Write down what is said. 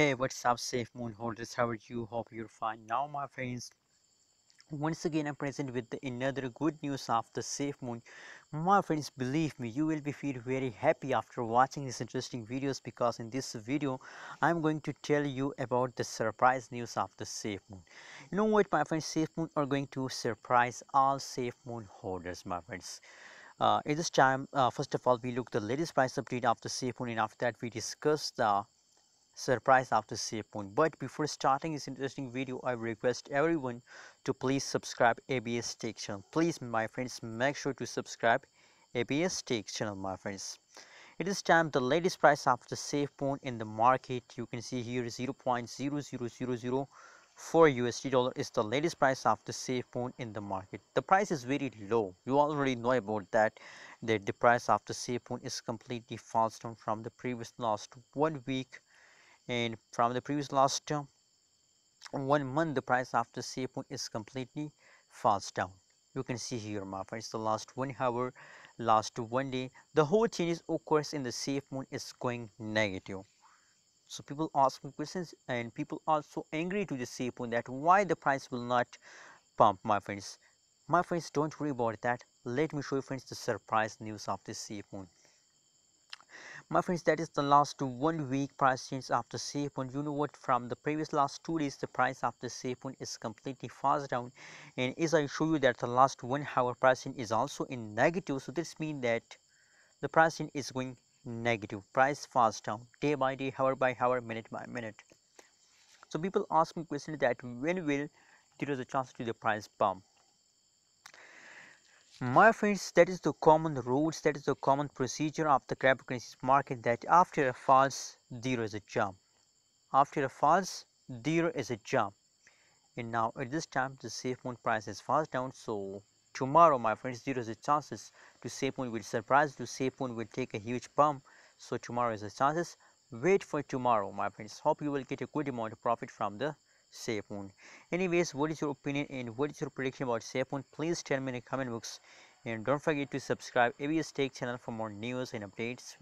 Hey, what's up, SafeMoon holders? How are you? Hope you're fine. Now, my friends, once again I'm present with another good news of the SafeMoon. My friends, believe me, you will be feel very happy after watching these interesting videos because in this video I'm going to tell you about the surprise news of the SafeMoon. You know what, my friends, SafeMoon are going to surprise all SafeMoon holders, my friends. At this time, first of all, we look the latest price update of the SafeMoon, and after that we discuss the surprise after SafeMoon. But before starting this interesting video, I request everyone to please subscribe ABS Tech channel. Please, my friends, make sure to subscribe ABS Tech channel, my friends. It is time the latest price after SafeMoon in the market. You can see here 0.00004 USD dollar is the latest price of the SafeMoon in the market. The price is very low. You already know about that. That the price of the SafeMoon is completely falls down from the previous last 1 week, and from the previous last 1 month the price after SafeMoon is completely falls down. You can see here, my friends, the last 1 hour, last 1 day, the whole changes occurs in the SafeMoon is going negative. So people ask me questions, and people also angry to the SafeMoon that why the price will not pump, my friends. My friends, don't worry about that. Let me show you, friends, the surprise news of the SafeMoon. My friends, that is the last 1 week price change after SafeMoon. You know what, from the previous last 2 days the price after SafeMoon is completely fast down, and as I show you that the last 1 hour price change is also in negative. So this means that the price change is going negative, price fast down day by day, hour by hour, minute by minute. So people ask me question that when will there is a chance to the price pump. My friends, that is the common rules, that is the common procedure of the cryptocurrencies market, that after a falls there is a jump. After a falls there is a jump. And now at this time the SafeMoon price is fast down. So tomorrow, my friends, there is a chances to SafeMoon will surprise you. SafeMoon will take a huge pump. So tomorrow is the chances. Wait for tomorrow, my friends. Hope you will get a good amount of profit from the SafeMoon. Anyways, what is your opinion and what is your prediction about SafeMoon? Please tell me in the comment box, and don't forget to subscribe ABS Tech channel for more news and updates.